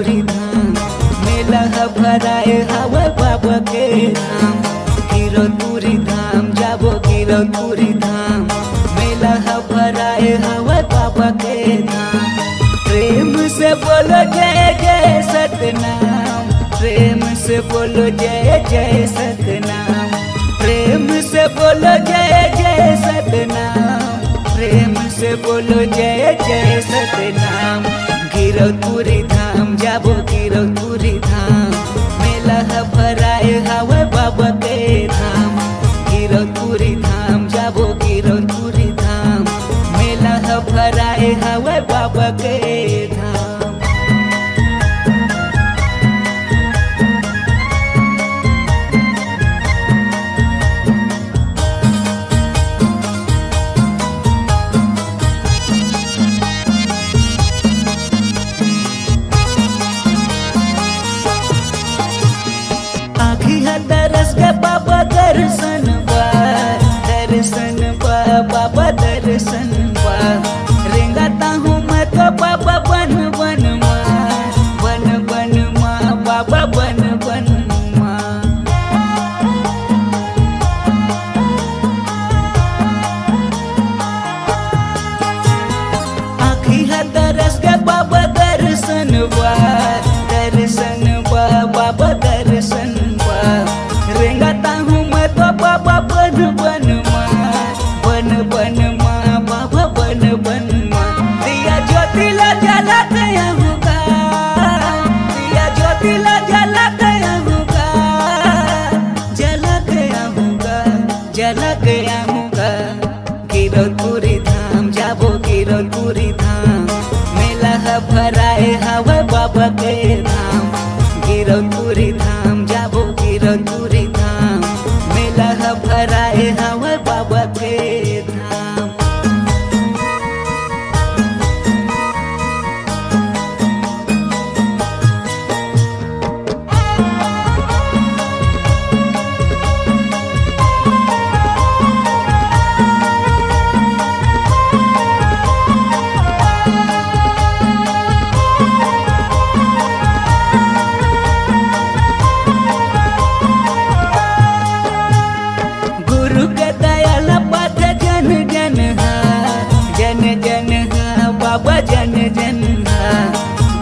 गिरौतपुरी धाम मेला भराए हवा बाबा के धाम। गिरौतपुरी धाम जाबो गिरौतपुरी धाम मेला भराए हवा बाबा के धाम। प्रेम से बोलो जय जय सतनाम, प्रेम से बोलो जय जय सतनाम, प्रेम से बोलो जय जय सतनाम, प्रेम से बोलो जय जय सतनाम। गिरौतपुरी धाम जाबो गिरौतपुरी धाम मेला भराए हवा बाबा के धाम। गिरौतपुरी धाम जाबो गिरौतपुरी धाम मेला भराए हवा बाबा के धाम। दरस के बाबा दर्शन बा, दर्शन बा बाबा दर्शन बा। रेंगाता हूँ मैं तो बाबा बन बन माँ, बन बन माँ बाबा बन बन माँ। आँखी है दरस के बाबा दर्शन बा, दर्शन बा बाबा दर्शन। रेंगाता हूँ मैं तो बाबा बन बन माँ, बन बन माँ बाबा बन बन माँ। दिया ज्योतिला जला गया होगा, दिया ज्योतिला जला गया होगा, जला गया होगा, जला गया होगा। गिरौतपुरी धाम जाबो गिरौतपुरी धाम मेला भराए हवा बाबा के धाम। गिरौतपुरी धाम जाबो गिरौतपुरी धाम मेला भराए हवा बाबा के धाम। बाबा जन जन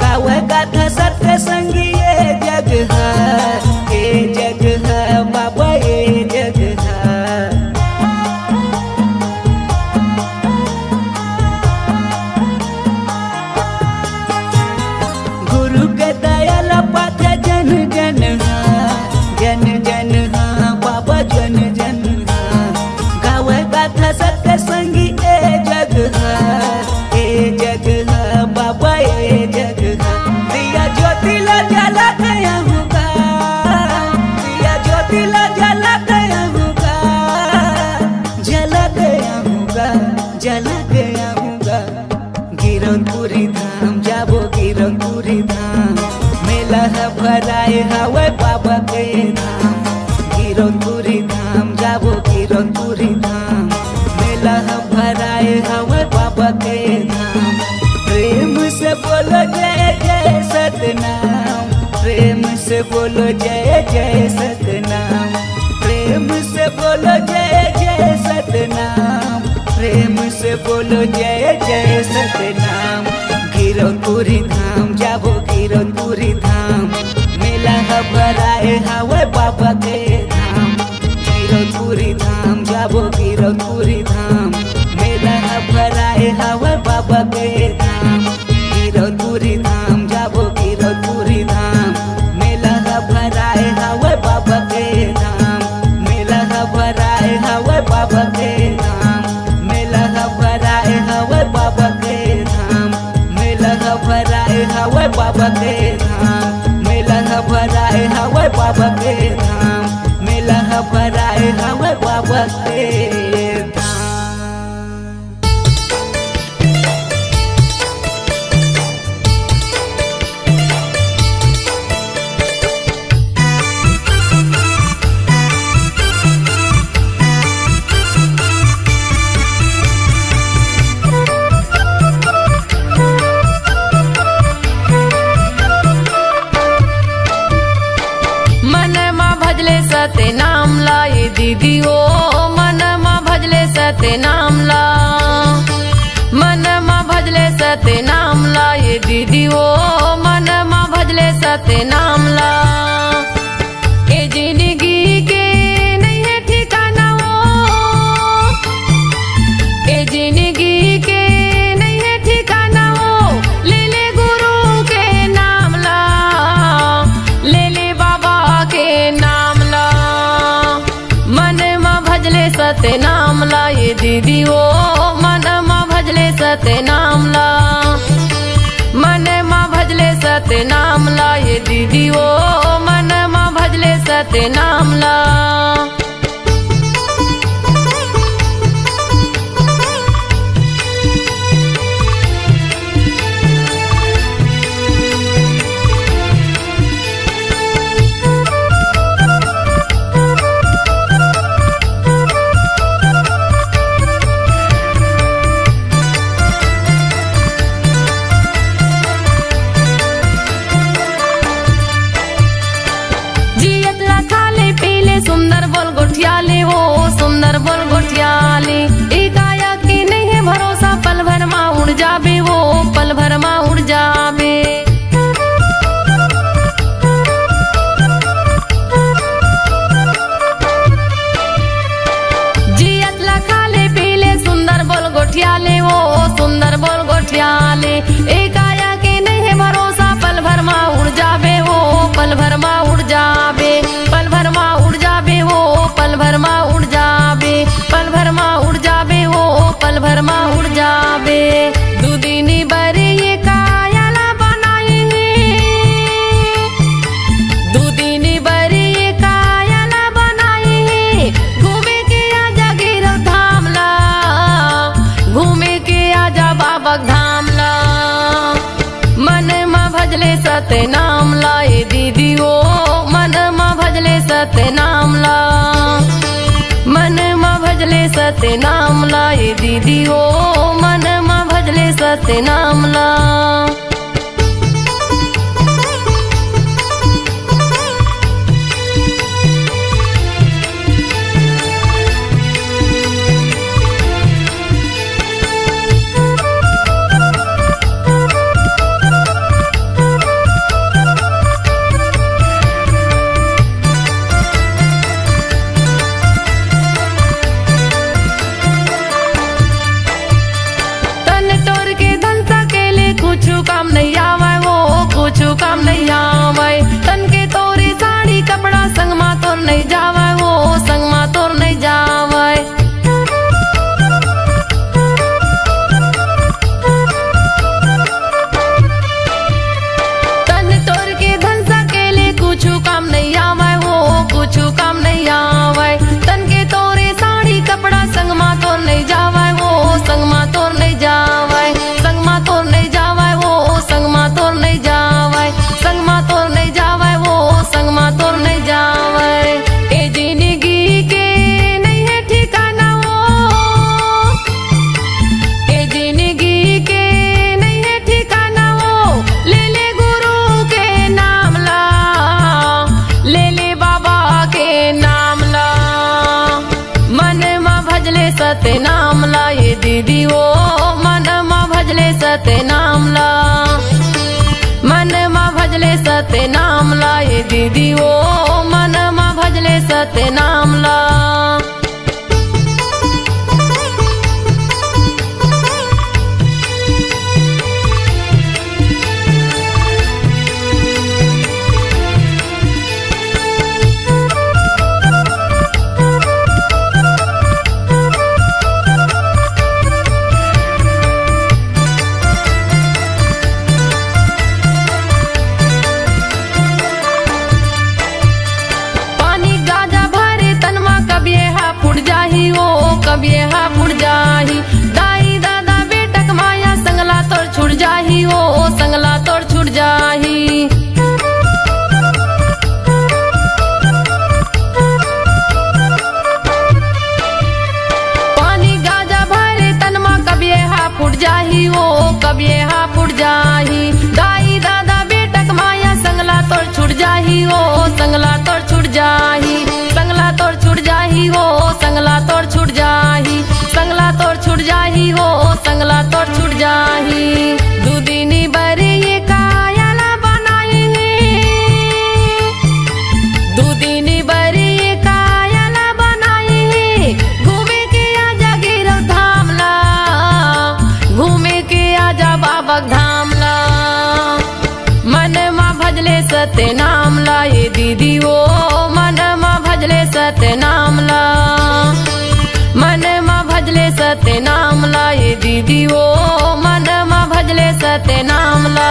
गावे गाथा सत्य संगी ये जग है, ये जग है बाबा ये जग है। गुरु के दयाल पाथ जन जन जन जन बाबा जन जन गावे गाथा सत्य संगी ये जग है, जग है बाबा ये जग है। दिया ज्योतिला जला गया होगा, दिया ज्योतिला जला गया होगा, जला गया होगा, जला गया होगा। गिरौतपुरी धाम जाबो गिरौतपुरी धाम मेला भराए हवा बाबा के धाम। गिरौतपुरी धाम जाबो गिरौतपुरी धाम मेला भराए हवा बाबा के धाम। प्रेम से बोलो जय जय सतनाम, प्रेम से बोलो जय जय सतनाम, प्रेम से बोलो जय जय सतनाम, प्रेम से बोलो जय जय सतनाम। गिरौतपुरी धाम जाबो गिरौतपुरी धाम मेला भराए हवा बाबा के धाम। गिरौतपुरी धाम जाबो गिरौतपुरी धाम मेला भराए हवा बाबा के धाम। गिरौतपुरी धाम जाबो गिरौतपुरी धाम मेला भराए हवा बाबा के धाम। मेला भराए हवा बाबा के धाम, मेला भराए हवा बाबा के धाम, मेला भराए हवा बाबा के धाम, मेला भराए हवा बाबा के धाम, मेला भराए हवा बाबा के धाम। सत्य नाम ला ये दीदी ओ मन मा भजले सत्य नाम ला, मन मा भजले सत्य नाम ला ये दीदी ओ मन मा भजले सत्य नाम ला। ए जिंदगी के नहीं है ठिकाना वो, ए जिंदगी के नहीं है ठिकाना वो, ले ले गुरु के नाम ला, ले ले बाबा के नाम ला। मन मा भजले सत्य नाम ला ये दीदी ओ मन मा भजले सत्य नाम ला, मन मा भजले सत्य नाम ला ये दीदी ओ मन मा भजले सत्य नाम ला। सुंदर बोल गोठियाले वो सुंदर बोल गोठियाले, एक आया की नहीं है भरोसा, पल भर माँ उड़ जाबे वो पल भर माँ उड़ जाबे। जियत ला खाले पीले सुंदर बोल गोठियाले वो सुंदर बोल गोठियाले, एक आया की नहीं है भरोसा, पल भर माँ उड़ जाबे वो पल भर माँ उड़ जाबे, पल भर माँ उड़ जाबे वो पल भर माँ उड़ जाबे, पल भर माँ उड़ जाबे वो पल भर माँ उड़ जाबे। दुदिनी बरे ये कायला बनाए हैं, दुदिनी बरे ये कायला बनाए हैं, घूमे के आजा गिरो धाम ला, घूमे के आजा बाबा धाम ला। मन मा भजले सत्य नाम ला ये दीदी ओ मन मा भजले सत्य नाम ला, मन मा भजले सत्य नाम ला ये दीदी ओ मन मा भजले सत्य नाम ला। काम नहीं आवे वो कुछ काम नहीं आवे, तन के तोरी साड़ी कपड़ा संग मा तोर नहीं जावे वो संग मा तोर नहीं जावे। तन तोर के धन सकेले कुछ काम नहीं आवे वो कुछ काम नहीं आवे, तन के तोरे साड़ी कपड़ा संग मा तोर नहीं जावे वो संग मा तोर नहीं जावे, संग मा तोर नहीं जावे संग मा तोर नहीं जावे, संग मा तोर नहीं जावे वो संग मा तोर नहीं जावे। ए जिंदगी के नहीं है ठिकाना वो, ए जिंदगी के नहीं है ठिकाना वो, ले ले गुरु के नाम ला, ले ले बाबा के नाम ला। मन मा भजले सत्य नाम ला ये दीदी ओ मन मा भजले सत्य नाम ला, मन मा भजले सत्य नाम ला ये दीदी ओ मन मा भजले सत्य नाम ला। कब यहाँ पुड़ जाही, दाई दादा बेटक माया संगला तोड़ छुड़ जाही हो संगला तोड़ छुड़ जाही। पानी गाजा भरे तनमा कब यहाँ पुड़ जाही हो कब यहाँ पुड़ जाही, दाई दादा बेटक माया संगला तोड़ छुड़ जाही हो संगला तोड़ छुड़ जाही। छूट जाही हो संगला तो छूट जाही। दूदिनी बरी ये कायला बनाई दूदिनी बरी ये कायला बनाई। घूमे के आजा गिरव धामला घूमे के आजा बाबा धामला। मन माँ भजले सत्य नामला ये दीदी वो मन माँ भजले सत्य नामला। मन माँ भजले सत्य नामला ये दीदी वो मन माँ भजले सत्य नामला।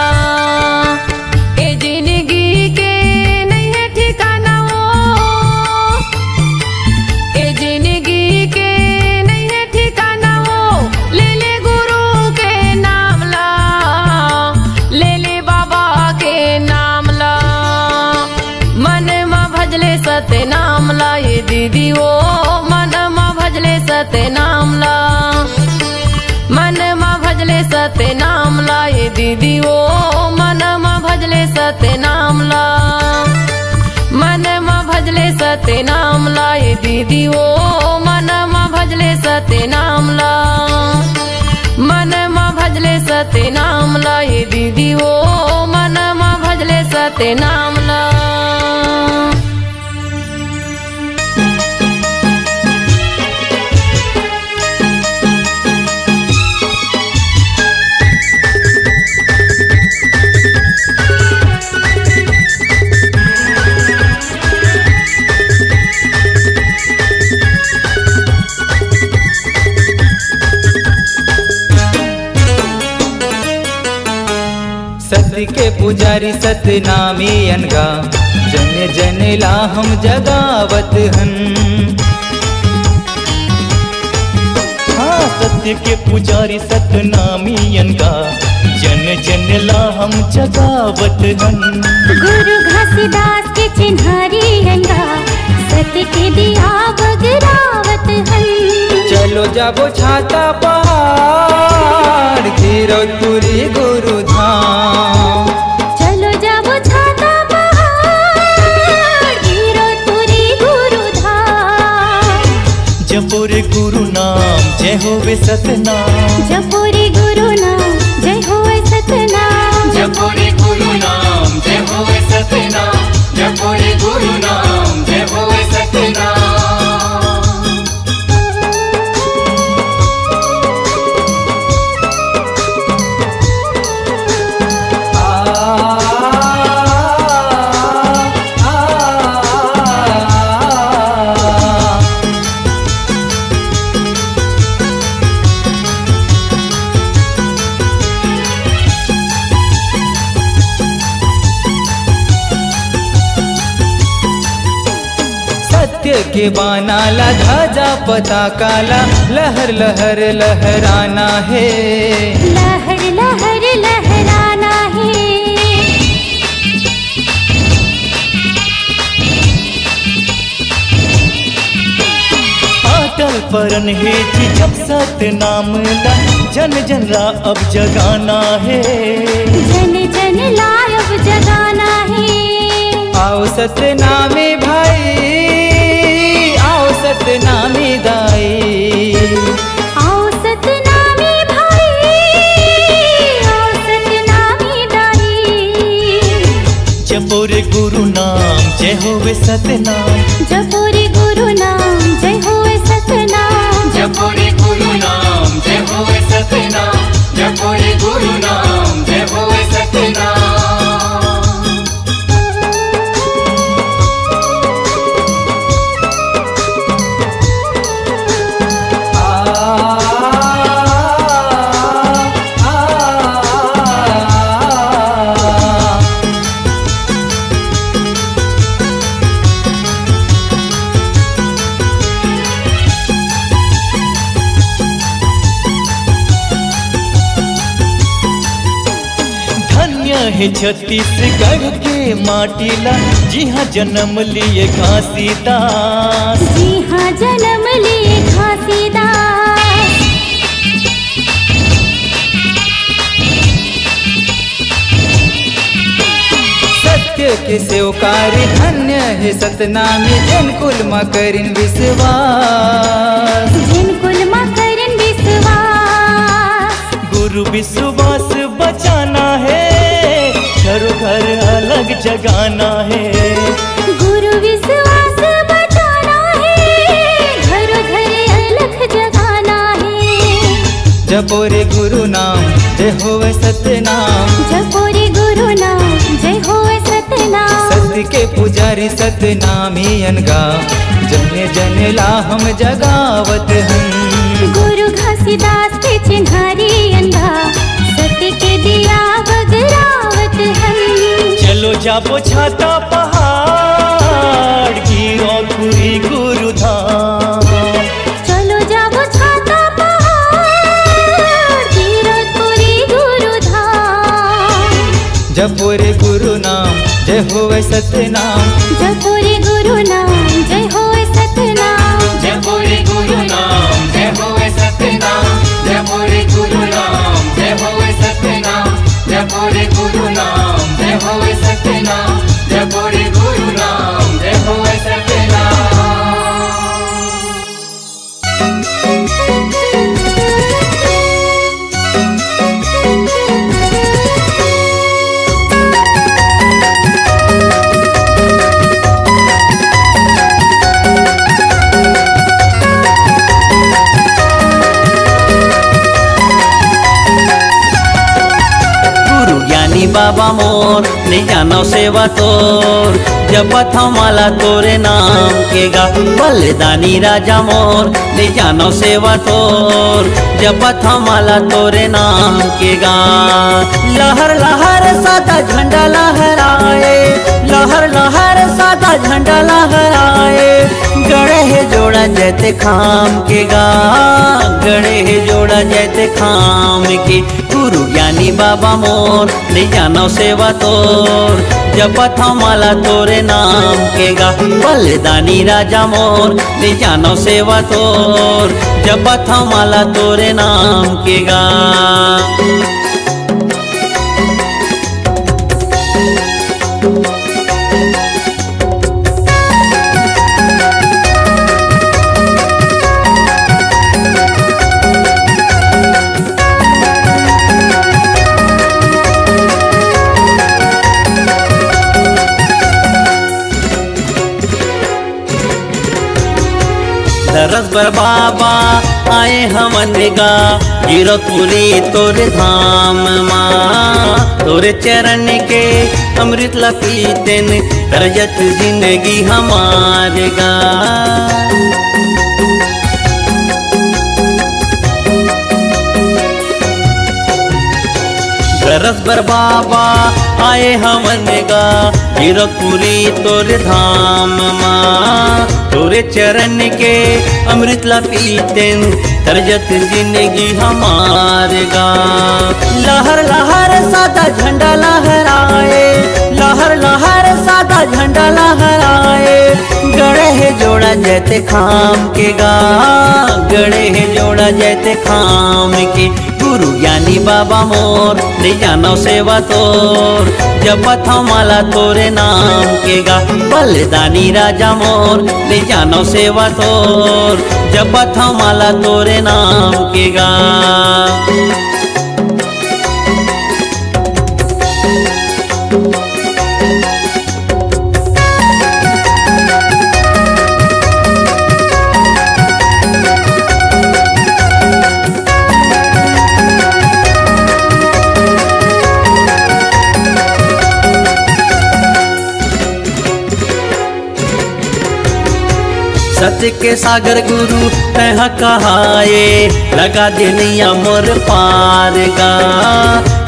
ए जिंदगी के नहीं है ठिकाना वो ए जिंदगी के नहीं है ठिकाना वो। ले ले गुरु के नामला ले ले बाबा के नामला। मन माँ भजले सत्य नामला ये दीदी वो मन माँ भजले सत्य नामला। मन माँ भजले सत्य नामला ये दीदी वो मन माँ भजले सत्य नामला। मन माँ भजले सत्य नामला ये दीदी वो मन माँ भजले सत्य नामला। मन माँ भजले सत्य नामला ये दीदी वो मन माँ भजले सत्य नामला। सत्य के पुजारी सत्य नामी अनगा जन जन ला हम जगावत हन। हाँ सत्य के पुजारी सत्य नामी अनगा जन जन ला हम जगावत हन। गुरु घासीदास के चिन्हारी अनगा सत्य के दिया बगरावत हन। चलो जाबो छाता पहाड़ गिरौतपुरी गुरु धाम। चलो जाबो छाता पहाड़ गिरौतपुरी गुरु धाम। जपो रे गुरु नाम जय होवे सतनाम। जपो रे गुरु नाम जय होवे सतनाम। जपो रे गुरु नाम जय होवे सतनाम। जपो रे गुरु नाम जय होवे सतनाम। सत्य के बानाला ध्वजा पताकाला लहर लहर लहराना है। लहर लहर लहराना है। अटल परन है जी जब सत्य नाम ला जन जन ला अब जगाना है। जन जन ला अब जगाना है। आओ सत्य नामे भाई आओ सत्य नामे दाई। आओ सतनामी भाई आओ सतनामी दाई। जपो रे गुरु नाम जय होवे सतनाम। जपो रे गुरु नाम जय होवे सतनाम। जपो रे गुरु नाम जय होवे सतनाम। जपो रे गुरु नाम जय होवे सतनाम। है छत्तीसगढ़ के माटीला जी हाँ जन्म लिए घासीदास। जी हाँ जन्म लिए घासीदास। सत्य के सेवकारी धन्य है सतनामी जिनकुल मा करिन विश्वास। जिनकुल मा करिन विश्वास। गुरु विश्वास बचाना है, घरों घर अलग जगाना है। गुरु विश्वास बचाना है, घरों घर अलग जगाना है। जपो रे गुरु नाम जय होवे सतनाम, जपो रे गुरु नाम जय होवे सतनाम। सत्य के पुजारी सतनामी अनगा, जने जने ला हम जगावत हम। गुरु घासीदास के चिन्हारी अंधा, सत्य के दिया बगरावत हम। चलो जाबो छाता पहाड़ गिरो पूरी गुरु धाम। चलो जाबो छाता पहाड़ गिरो पूरी गुरु धाम। जपो रे गुरु नाम जय होवे सतनाम, जपो रे गुरु नाम जय होवे सतनाम। जपो रे गुरु नाम जय होवे सतनाम, जपो रे गुरु नाम जय होवे सतनाम, जपो रे गुरु नाम जय होवे सतनाम, जपो रे गुरु नाम जय होवे सतनाम। बाबा मोर ले जानो सेवा तोर, जपत हमाला तोरे नाम के गा। बलिदानी राजा मोर ले जानो सेवा तोर, जपत हमाला तोरे नाम के गा। लहर लहर सादा झंडा लहराए, लहर लहर सादा झंडा लहराए। गड़े है जोड़ा जैते खाम के गा, गड़े है जोड़ा जैते खाम के। गुरु ज्ञानी बाबा मोर ले जानो सेवा तोर, जपत हमाला तोरे नाम के गा। बलिदानी राजा मोर ले जानो सेवा तोर, जपत हमाला तोरे नाम के गा। दरस बर बाबा आए हमन गा, गिरो पूरी तोरे धाम माँ। तोरे चरण के अमृत ला पीतेन, तरजत जिंदगी हमार गा। दरस बर बाबा आए हमन गा, गिरो पूरी तोरे धाम माँ। तोरे चरण के अमृत ला पीतेन, तरजत जिंदगी हमार गा। लहर लहर सादा झंडा लहराए, लहर लहर सादा झंडा लहराए। गड़े है जोड़ा जैते खाम के गा, गड़े है जोड़ा जैते खाम के। गुरु ज्ञानी बाबा मोर ले जानो सेवा तोर, जपत हमाला तोरे नाम के गा। बलिदानी राजा मोर ले जानो सेवा तोर, जपत हमाला तोरे नाम के गा। सत्य के सागर गुरु तह कहाए, लगा देनिया मोर पार गा।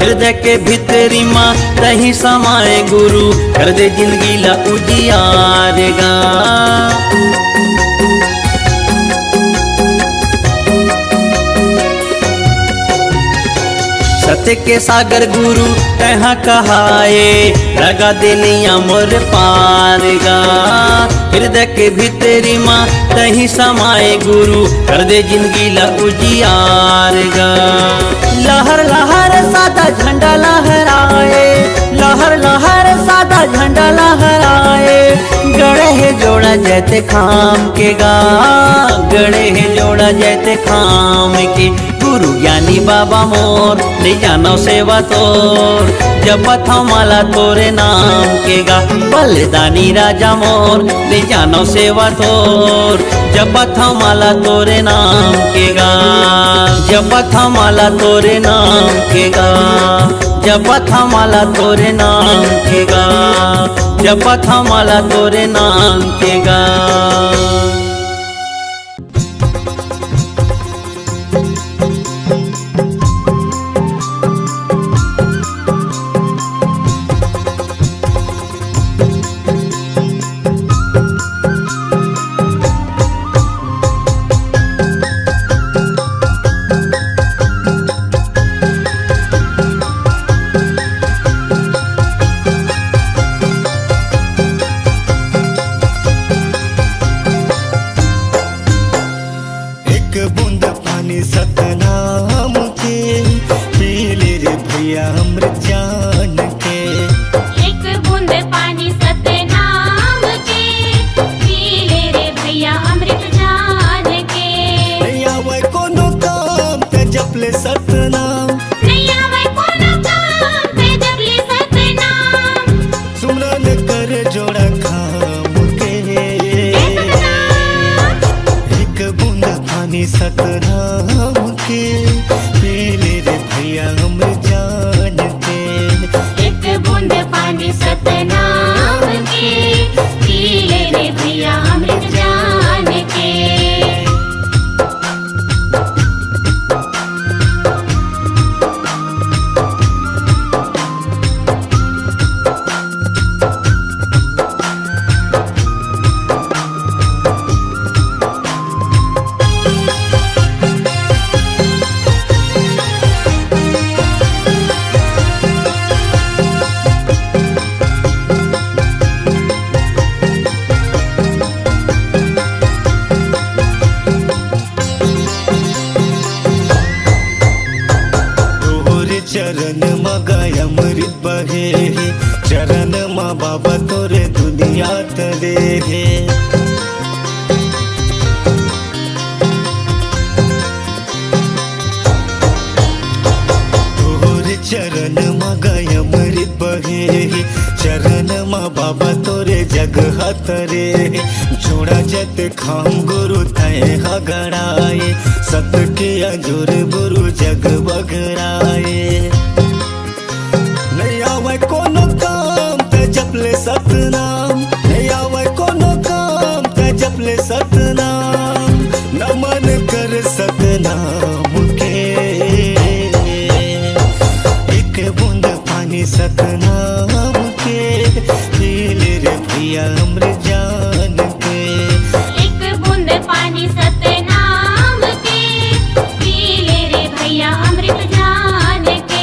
हृदय के भीतरी माँ तही समाए गुरु, कर दे जिंदगी ला उजियार गा। सत्य के सागर गुरु तह कहाए, लगा देनिया मोर पार गा। हृदय के भीतरी माँ तही समाए गुरु, कर दे जिंदगी ला उजियार गा। लहर लहर सादा झंडा लहराए, लहर लहर सादा झंडा लहराए। गड़े है जोड़ा जैते खाम के गा, गड़े है जोड़ा जैते खाम के। गुरु ज्ञानी बाबा मोर ले जानो सेवा तोर जपत हमाला तोरे नाम के गा बलिदानी राजा मोर ले जानो सेवा तोर जपत हमाला तोरे नाम के गा जपत हमाला तोरे नाम के गा जपत हमाला तोरे नाम के गा जपत हमाला तोरे नाम के गा। सतनाम के पीले रे भैया अमृत जान के एक बूंद पानी सतनाम के पीले रे भैया अमृत जान के नैया वै कोनो काम ते जपले सतनाम नैया वै कोनो काम ते जपले सतनाम सुमरन कर जोड़ा खाम के एक बूंद पानी सतनाम के पीले रे भैया अमृत जान के एक बूंद पानी सतनाम के पीले रे भैया अमृत जान के। चरण मगाय अमृत बहे चरण मा बाबा तोरे दुनिया तरे हे तोरे चरण मगाय अमृत बहे चरण मा बाबा तोरे जग हतरे जोड़ा जत खाम गुरु तय हगड़ाए सत के अजुर गुरु जग बगड़ाए नैया वै कोनो काम ते जपले सतनाम नैया वै कोनो काम ते जपले सतनाम नमन कर सतनाम के एक बूंद पानी सतनाम के पीले रे भैया अमृत जान के एक बूंद पानी सतनाम के पीले रे भैया अमृत जान के।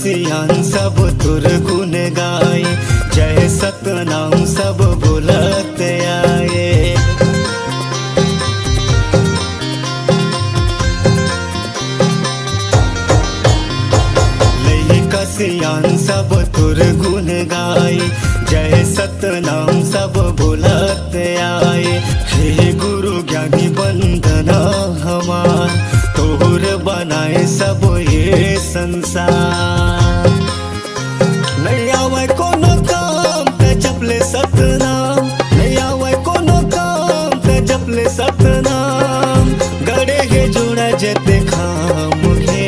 सियान सब तुर गुन गाए जय सतनाम सब बुलत आए लई कसियान सब तुर गुन गाए जय सतनाम सब बुलत आए हे गुरु ज्ञानी बंदना हमार तोर बनाए सब ये संसार नैया वै कोनो काम ते जपले सतनाम नैया वै कोनो काम ते जपले सतनाम गड़े के जोड़ा जते खाम के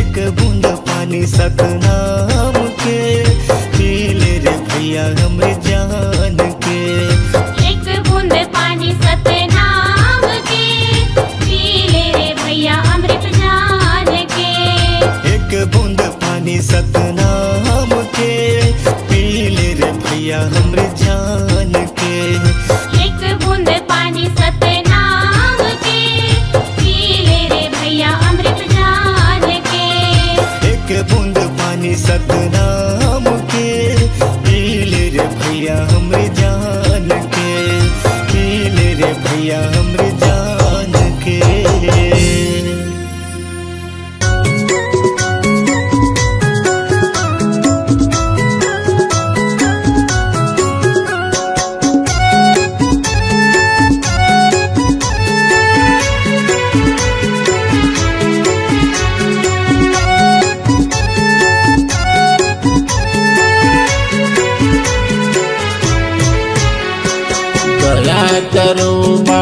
एक बूंद पानी सतनाम के पीले रे भैया अमृत जान के एक बूंद पानी सतनाम के पीले रे भैया अमृत जान के एक बूंद पानी सतनाम के पीले रे भैया अमृत जान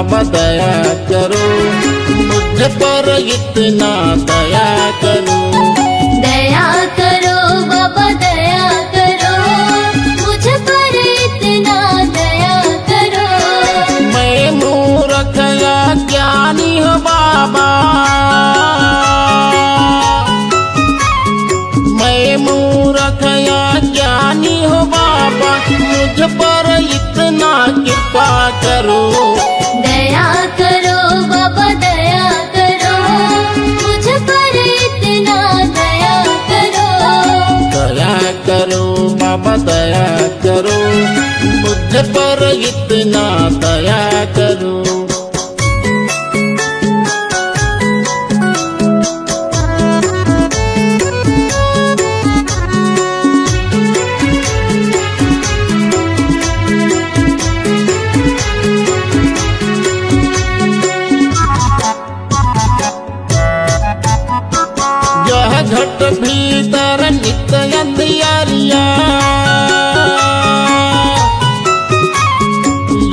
बाबा दया करो, मुझ पर इतना दया करो। दया करो बाबा दया करो, मुझ पर इतना दया करो। मैं मूर्ख या ज्ञानी हूँ बाबा, मैं मूर्ख या ज्ञानी हूँ बाबा, मुझ पर इतना कृपा करो। दया करो बाबा दया करो, मुझ पर इतना दया करो। दया करो बाबा दया करो, मुझ पर इतना दया करो। घट भीतर नित्य अंधियारिया,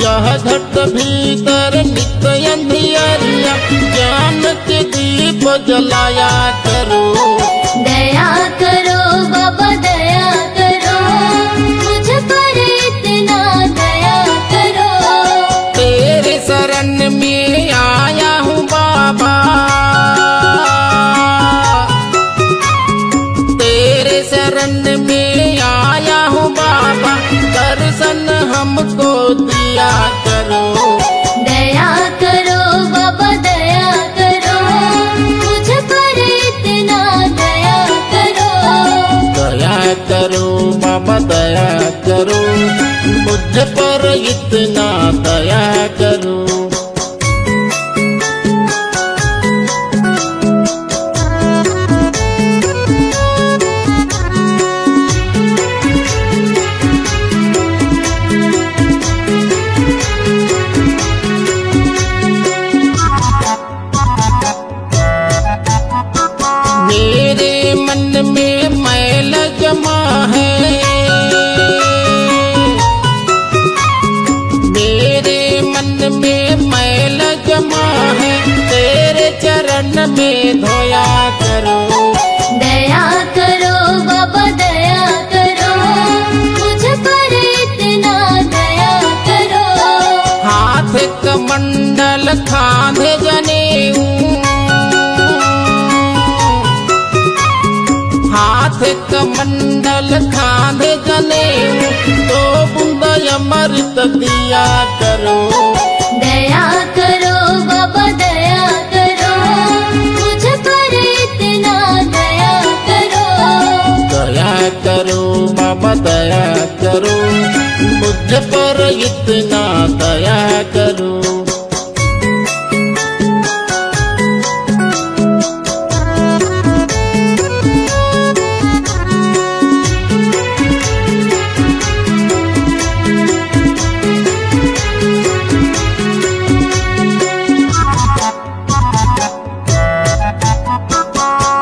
यह घट भीतर नित्य अंधियारिया, ज्ञान के दीप जलाया करो। दया करो बाबा दया करो, मुझ पर इतना दया करो। तेरे शरण में आया हूँ बाबा, शरण में आया हूँ बाबा, दर्शन हमको दिया करो। दया करो बाबा दया करो, मुझ पर इतना दया करो। दया करो बाबा दया करो, मुझ पर इतना दया करो। मेरे मन में मैल जमा है, मेरे मन में मैल जमा है, तेरे चरण में धोया करो। दया करो बाबा दया करो, मुझ पर इतना दया करो। हाथ कमंडल खांधे जनेऊ, हाथ कमंडल खांधे जनेऊ, तो बूंद अमृत दिया करो। दया करो बाबा दया करो, मुझ पर इतना दया करो। दया करो बाबा दया करो, मुझ पर इतना दया करो।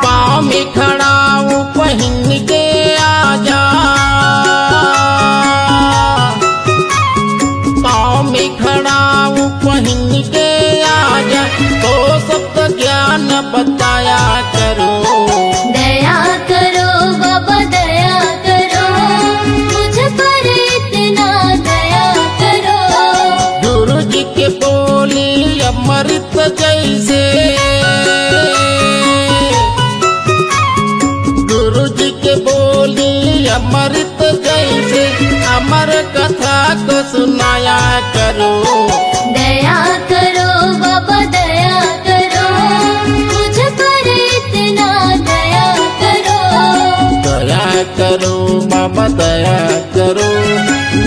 पाँव में खड़ा हूँ पहन के आजा, पाँव में खड़ा हूँ पहन के आजा, तो सबका ज्ञान बताया करो। दया करो बाबा दया करो, मुझ पर इतना दया करो। गुरु जी के बोली अमृत जैसे, गुरु जी के बोली अमृत जैसे, अमर कथा को सुनाया करो। दया करो बाबा दया करो, मुझ पर इतना दया करो। दया करो बाबा दया करो,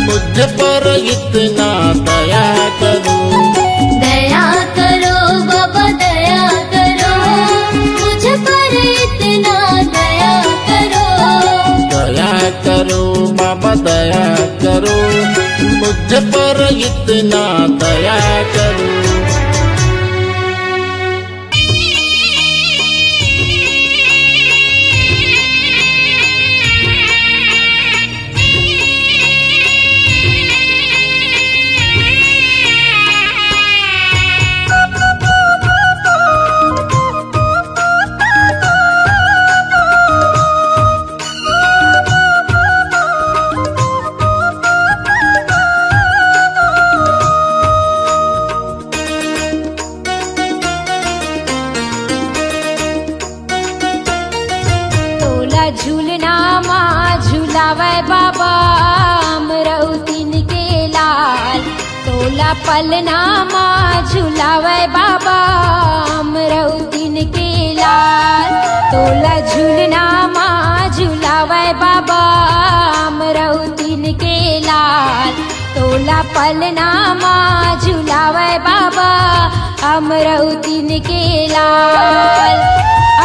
मुझ पर इतना दया करो। दया करो बाबा दया करो, मुझ पर इतना दया करो। दया करो बाबा दया करो, मुझ पर इतना दया करो। झूलना माँ झूलावे बाबा अमरौतीन के लाल। तोला पलना माँ झूलावे बाबा अमरौतीन के लाल। तोला झूलना माँ झूलावे बाबा अमरौतीन के लाल। तोला पलना माँ झूलावे बाबा अमरौतीन के लाल।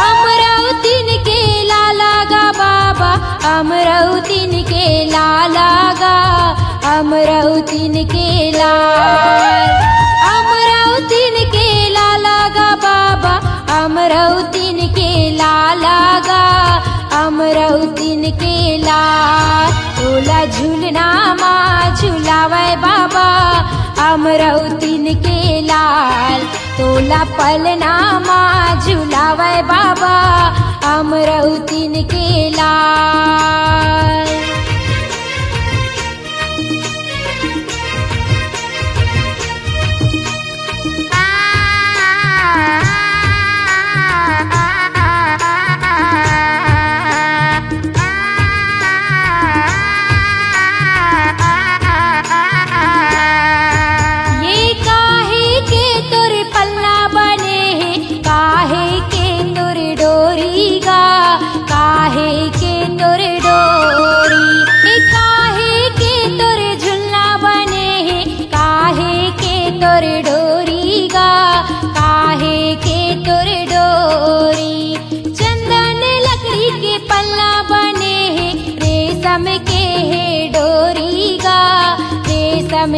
अमरौतीन के लाला गा बाबा अमरौतीन के लाला गा अमरौतीन के लाल। अमरौतीन के लाला गा बाबा अमरौतीन के लाला गा अमरौतीन के लाल। तोला झूलना माँ झूलावे बाबा अमरौतीन के लाल। तोला पलना माँ झूलावे बाबा अमरौतीन के लाल।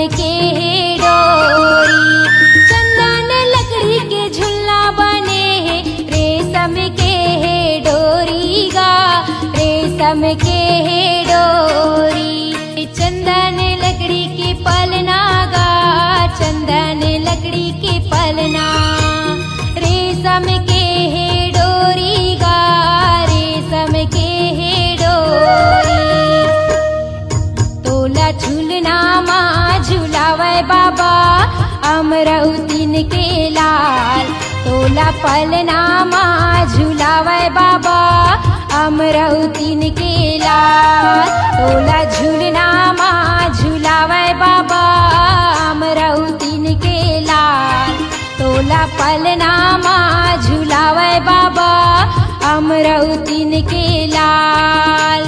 के है डोरी चंदन लकड़ी के झुल्ला बने हैं। रेशम के है डोरी गा रेशम के है डोरी। चंदन लकड़ी के पलना गा चंदन लकड़ी के पलना। रेशम के है डोरी गा रेशम के है डोरी। तोला झूलना माँ झूलावे बाबा अमरौतीन के लाल। तोला पलना माँ झूलावे बाबा अमरौतीन के लाल। तोला झूलना माँ झूलावे बाबा अमरौतीन के लाल। तोला पलना माँ झूलावे बाबा अमरौतीन के लाल।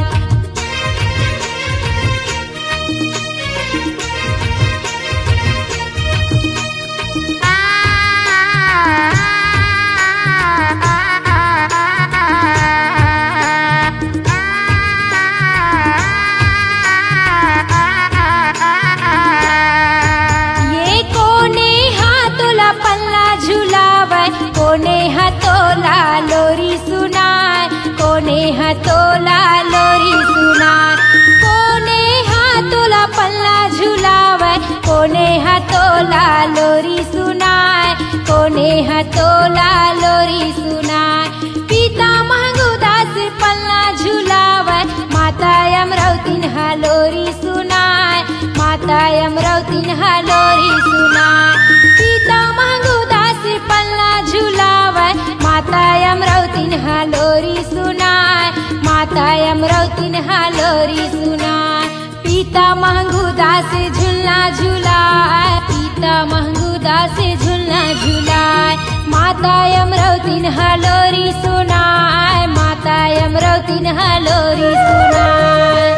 कोने हथोला लोरी सुनाए कोने हथोला लोरी सुनाए। कोने हाथोला पल्ला झुलावे कोने हथोला लोरी सुनाए कोने हथोला लोरी सुनाए। पिता महंगुदास पल्ला झुलावे माता अमरौतीन लोरी सुनाए माता अमरौतीन लोरी सुनाए। पिता महंगुदास पल्ला झुलावे माता अमरौतीन लोरी सुनाए माता अमरौतीन लोरी सुनाए। पिता महंगुदास झुलना झुलाए पिता महंगुदास झुलना झुलाए। माता अमरौतीन लोरी सुनाए माता अमरौतीन लोरी सुनाए।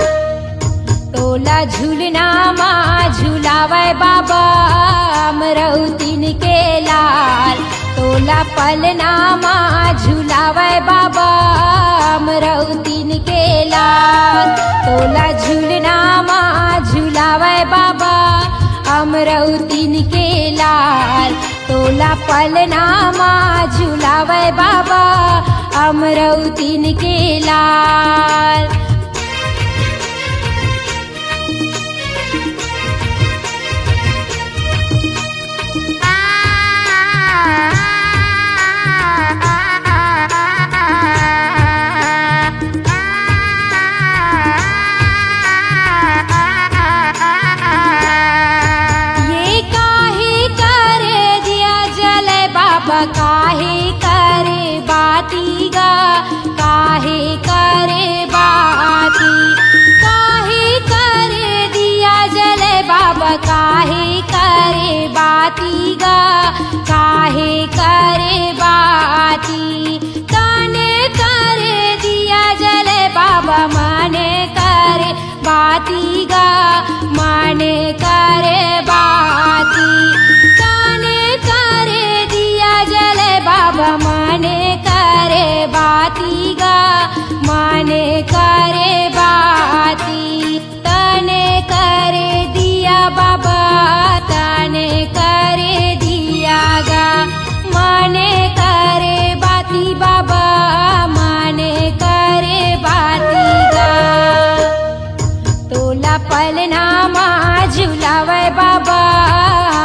तोला झूलना माँ झूलावे बाबा अमरौतीन के लाल। तोला पलना माँ झूलावे बाबा अमरौतीन के लाल। तोला झूलना माँ झूलावे बाबा अमरौतीन के लाल। तोला पलना माँ झूलावे बाबा अमरौतीन के लाल। काहे करे बाती गा काहे करे बाती गा काहे करे बाती काने करे दिया जले बाबा माने करे बाती गा माने करे बाती काने करे दिया जले बाबा माने करे बाती गा माने करे बाती तने करे दिया बाबा तने करे दिया गा माने करे बाती बाबा माने करे बाती गा तोला पलनामा झुलावे बाबा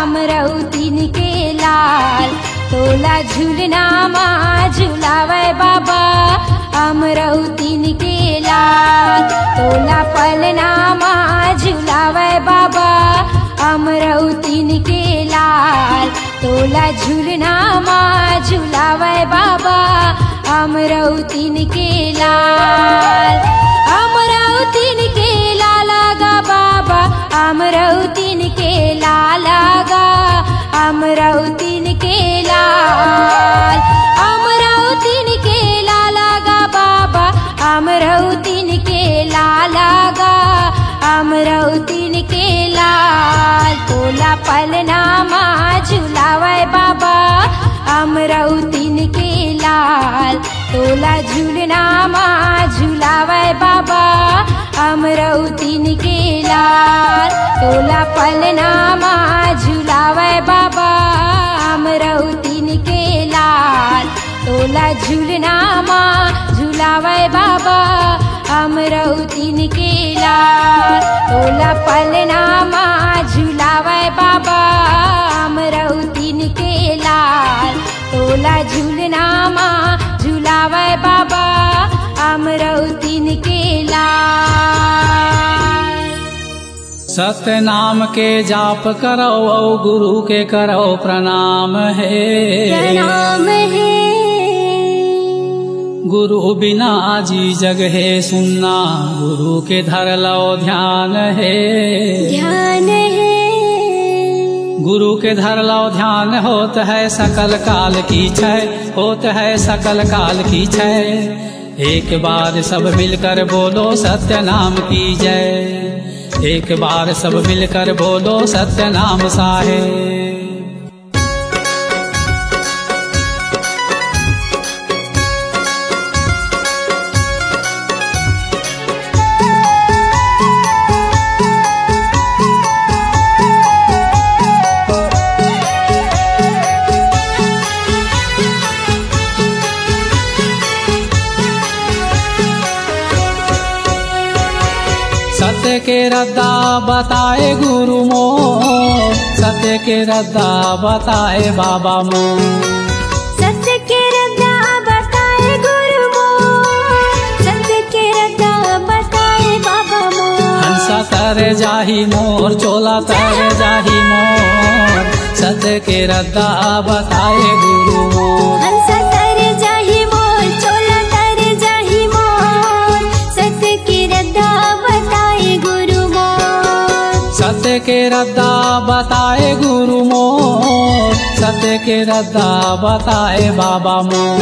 अमरौतीन के लाल तोला झूलनामा झुलावे बाबा अमरौतीन के लाल तोला पलनामा झुलावे बाबा अमरौतीन के लाल तोला झूलनामा झुलावे बाबा अमरौतीन के लाल अमरौतीन के लाला गा बाबा अमरौतीन के लाला गा अमरौतीन के लाल अमरौतीन के लाला गा बाबा अमरौतीन के लाला गा अमरौतीन के लाल तोला पलनामा झुलावे बाबा अमरौतीन के लाल तोला झूलनामा झुलावे बाबा अमरौतीन के लाल तोला पलनामा झुलावे बाबा अमरौतीन के लाल तोला झूलनामा झुलावे बाबा अमरौतीन के लाल तोला पलनामा झुलावे बाबा अमरौतीन के लाल तोला झूलनामा झुलावे बाबा अमरौतीन के लाल सत्य नाम के जाप करो और गुरु के करो प्रणाम है प्रणाम है गुरु बिना जी जग है सुनना गुरु के धर लो ध्यान है ध्यान है गुरु के धर लो ध्यान होत है सकल काल की छय होत है सकल काल की छय एक बार सब मिलकर बोलो सत्य नाम की जय एक बार सब मिलकर बोलो सत्य नाम साहेब सत्य के रद्दा बताए गुरु मो सत्य के रद्दा बताए बाबा मो सत्य के रद्दा बताए गुरु मो सत्य के रद्दा बताए बाबा मो हंसा तर जाही मोर चोला तर जाही मोर सत्य के रद्दा बताए गुरु मो हंसा तर जाही मोर चोला तर जाही मोर सत्य के रद्दा बताए गुरु मो सत्य के रद्दा बताए गुरु मोर सत्य के रद्दा बताए बाबा मोर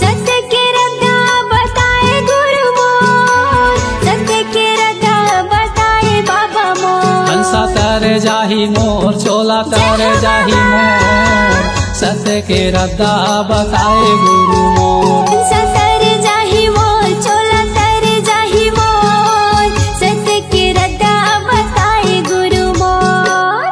सत्य के रद्दा बताए गुरु मोर सत्य के रद्दा बताए बाबा मोर हंसा तर जाही मोर चोला तर जाही मोर सत्य के रद्दा बताए गुरु मोर हंसा तर जाही मोर चोला तर जाही मोर सत्य के रद्दा बताए गुरु मोर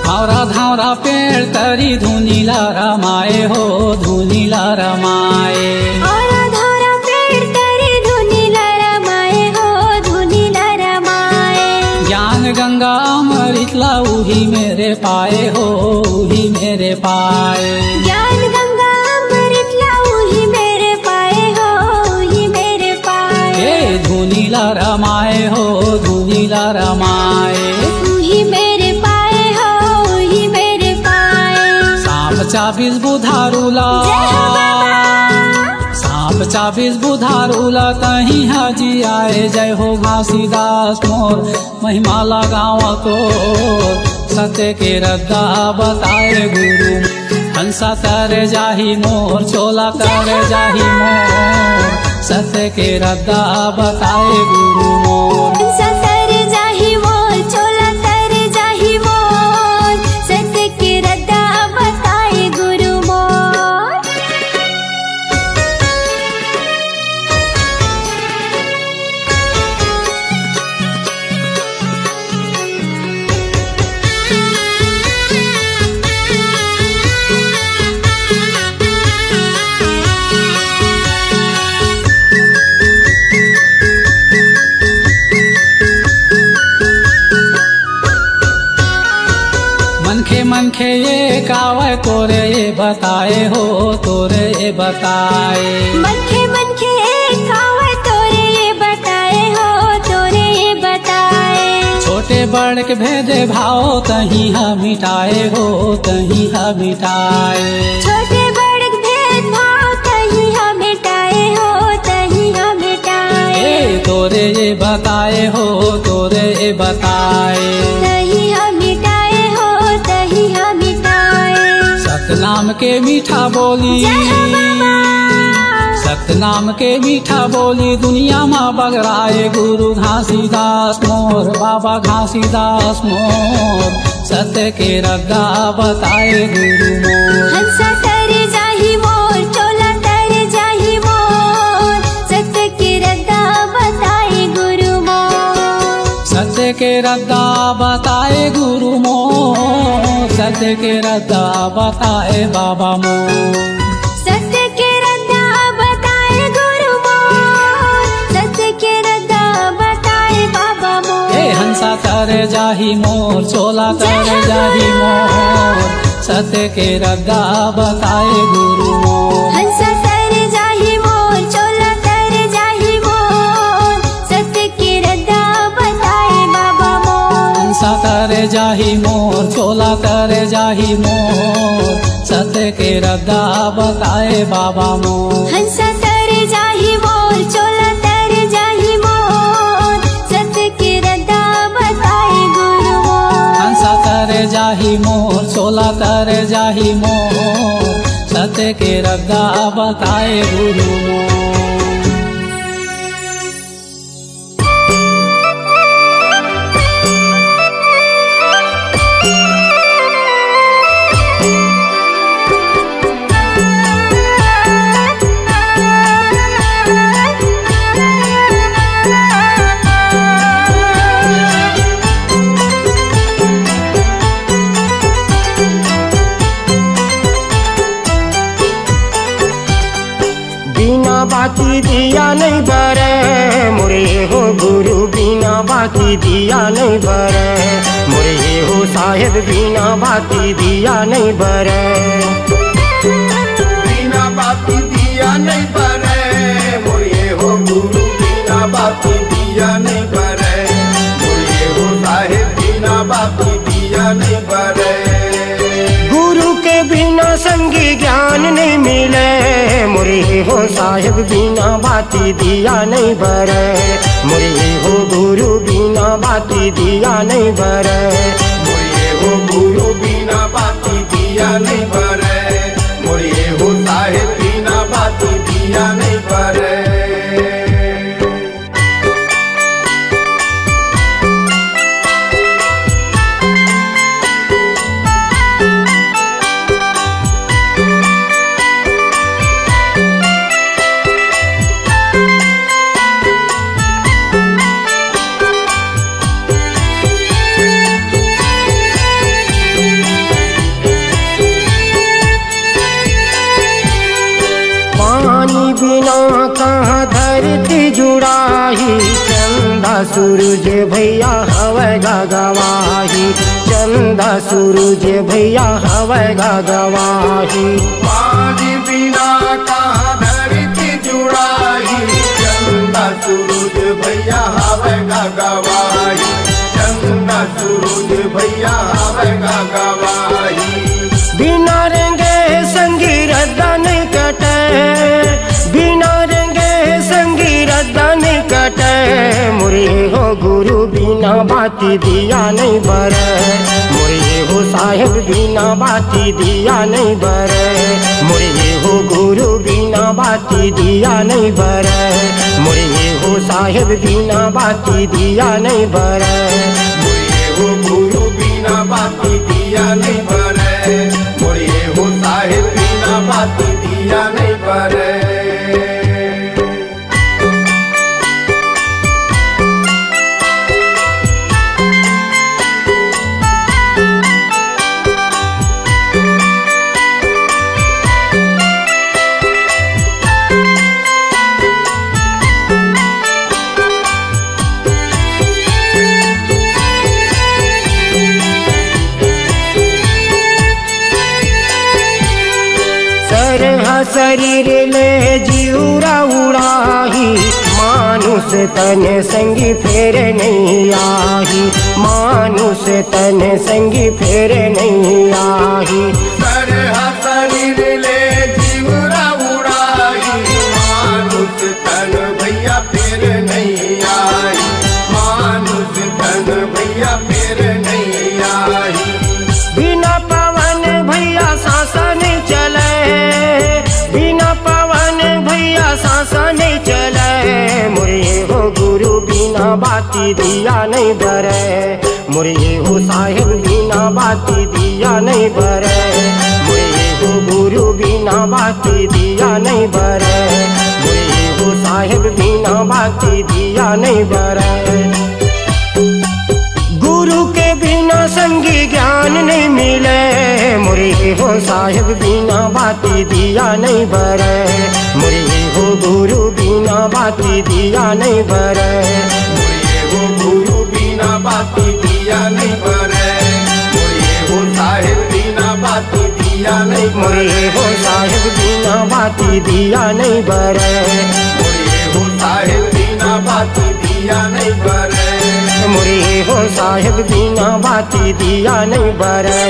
धावरा धावरा पेड़ तरी धुनीला रमाए हो धुनीला रमाए और धारा पेड़ तरी धुनीला रमाए हो धुनीला रमाए ज्ञान गंगा अमृतला उही मेरे पाए हो उही मेरे पाए ज्ञान गंगा अमृत लाऊही हो धुनीला रमाए। तू ही मेरे पाए हो, ही मेरे पाए। सांप 24 बुधारूला, सांप 24 बुधारूला तही हाजी आए। जय हो घासीदास मोर महिमा लगावा तो, सत्य के रद्दा बताए गुरु। हंसा तर जाही मोर चोला तर जाही मोर, सत्य के रद्दा बताए गुरु मोर। हंसा तर जाही मोर चोला तर जाही मोर, सत्य के रद्दा बताए गुरु मोर। मनखे ये कावे तोरे ये बताए हो, तोरे ये बताए। मनखे मनखे कावे तोरे ये बताए हो, तोरे ये बताए। छोटे बड़ के भेदे भाव तही हम मिटाए हो, तही हम मिटाए। छोटे बड़ के भेदभाव तही हम मिटाए हो, तही हम मिटाए। तोरे ये बताए हो, तोरे ये बताए। तही हम मिटाए हो, तही हम मिटाए। सतनाम के मीठा बोली, सतनाम के मीठा बोली दुनिया में बगड़ाए। गुरु घासीदास मोर, बाबा घासीदास मोर, सत्य के रद्दा बताए गुरु मोर। हंसा तर जाही मोर चोला तर जाही मोर, सत्य के रद्दा बताए गुरु मोर। सत्य के रद्दा बताए गुरु मोर, सत्य के रद्दा बताए बाबा मोर। सत्य के रद्दा बताए गुरु मोर, सत्य के रद्दा बताए बाबा मोर। हंसा तर जाही मोर चोला तर जाही मोर, सत्य के रद्दा बताए गुरु मोर। हंसा तर जाही मोर चोला तर जाही मोर, सत्य के रद्दा बताए बाबा मोर। हंसा तर जाही मोर चोला तर जाही मोर, सत्य के रद्दा बताए बाबा मोर। हंसा तर जाही मोर चोला तर जाही मोर, सत्य के रद्दा बताए गुरु मोर। हंसा तर जाही मोर चोला तर जाही मोर, सत्य के रद्दा बताए गुरु मोर। बाती दिया नहीं बरे मोरे हो गुरु, बिना बाती दिया नहीं बरे मोरे हो साहेब, बिना बाती दिया नहीं बरे। बिना बाती दिया नहीं बरे मोरे हो गुरु, बिना बाती दिया नहीं बरे मोरे हो साहेब, बिना बाती दिया नहीं बरे। गुरु के बिना संगी ज्ञान नहीं मिले मोरे हो साहेब, बिना बाती दिया नहीं बरे मोरे हो गुरु, बिना बाती दिया नहीं बरे मोरे हो गुरु, बिना बाती दिया नहीं बरे मोरे हो साहेब, बिना बाती दिया नहीं बरे। बिना कहाँ धरती जुड़ाही, चंदा सूरज भैया हवे गवाही, चंदा सूरज भैया हवे गवाही। पानी बिना कहाँ धरती जुड़ाही, चंदा सूरज भैया हवेगा गवाही, चंदा सूरज भैया हवेगा गवाही। बिना रंगे संगी रद्दा नहीं कटे, बिना रंगे संगी रद्दा नहीं कटे। मुरी हो गुरु बिना बाती दिया नहीं बरे, मुरी हो साहेब बिना बाती दिया नहीं बरे, मुरी हो गुरु बिना बाती दिया नहीं बरे, मुरी हो साहेब बिना बाती दिया नहीं बरे, मुरी हो गुरु बिना बाती दिया नहीं बरे, मुरी हो साहेब बिना बाती दिया नहीं बरे। शरीर ले जीवरा उड़ाही, मानुष तन संगी फेर नहीं आही, मानुष तन संगी फेर नहीं आही। शरीर ले जीवरा उड़ाही, मानुष तन भैया फेर नहीं आई, मानुष तन भैया फेर नहीं आई। बिना पवन भैया सांसा नहीं चले, बिना पवन भैया सांसा नहीं चले। मुरी हो गुरु बिना बाती दिया नहीं बरे, मुरी हो साहेब बिना बाती दिया नहीं बरे, मुरी हो गुरु बिना बाती दिया नहीं बरे, मुरी हो साहेब बिना बाती दिया नहीं बरे। गुरु के बिना संगी ज्ञान नहीं मिले, मुरी हो साहेब बिना बाती दिया नहीं बरे, मुरी हो गुरु बिना बाती दिया नहीं बरे, मुरी हो गुरु बिना बाती दिया नहीं बरे, मुरी हो साहेब बिना बाती दिया नहीं बरे, मुरी हो साहेब बिना बाती दिया नहीं बरे, मुरी हो साहेब बिना बाती दिया नहीं बरे, मुरी हो साहेब बिना बाती दिया नहीं बरे।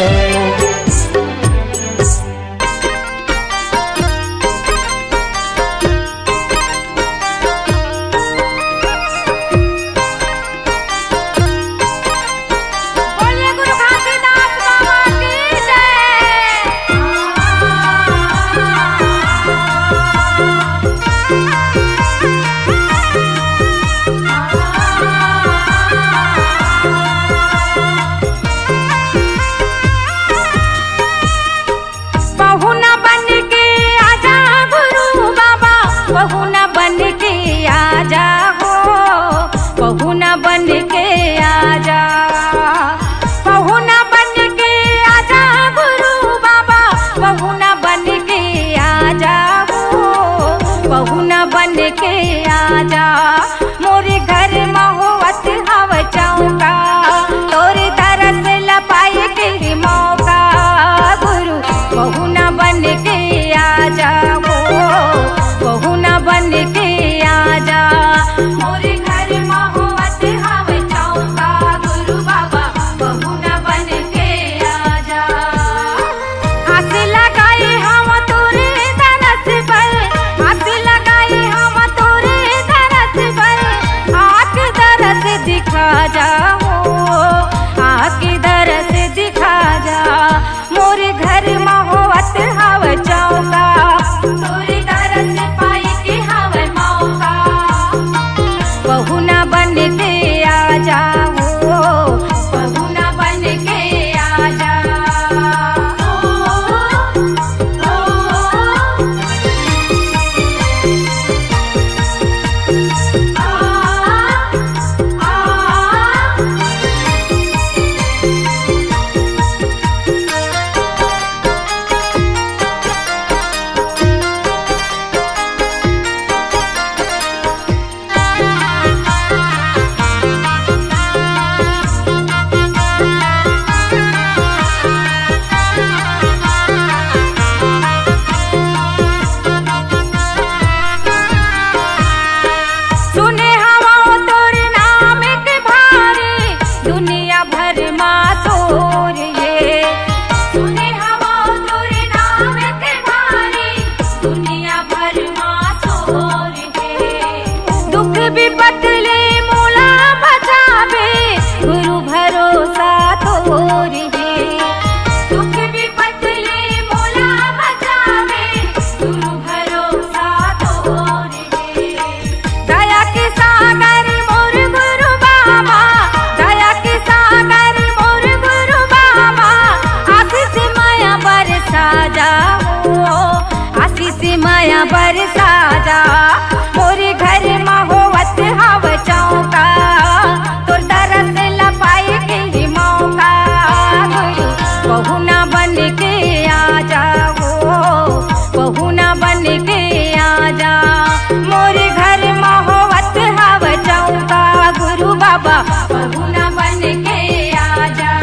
बहुना बन के आजा।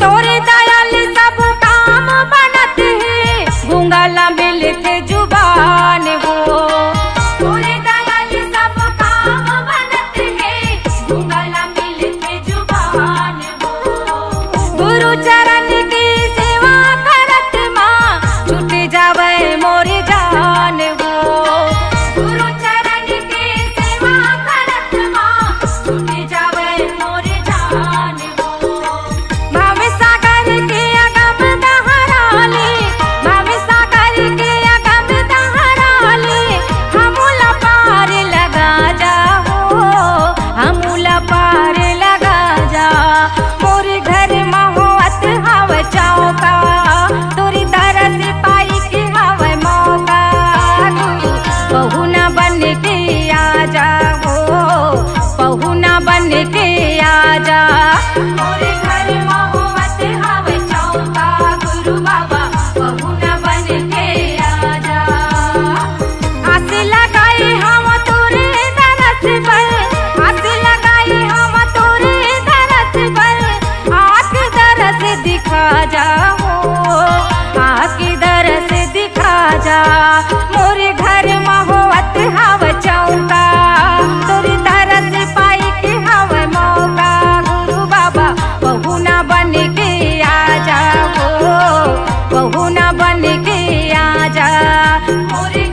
तोरे दयाल सब काम बनत है, गूंगला मिलते जुबान हो। तोरे दयाल सब काम बनत है, गूंगला मिलते जुबान हो। गुरु चरण की सेवा करत माँ, छूट जावे मोर जान हो। गुरु चरण की सेवा करत माँ, छूट जावे मोर जान हो। भाव सागर के अगम दहराले, भाव सागर के अगम दहराले, हमूला पार लगा जाओ, हमूला पार लगा जा। मोर घर महोत हव चौका, तोरी तरस पाई के हव मौका। बहुना बन के आजा हो, बहुना बन के आजा। मोरे घर महोत हव चौका, गुरु बाबा बहुना बन के आजा। आस लगाई हम तोरे दरस पर, आस लगाई हम तोरे दरस पर, आँख दरस दिखा जाओ, आँख दरस दिखा जा। मोरे घर महोत हव चौका, तोरी तरस पाई के हव मौका। गुरु बाबा बहुना बन के आजा हो, बहुना बन के आजा। मोरे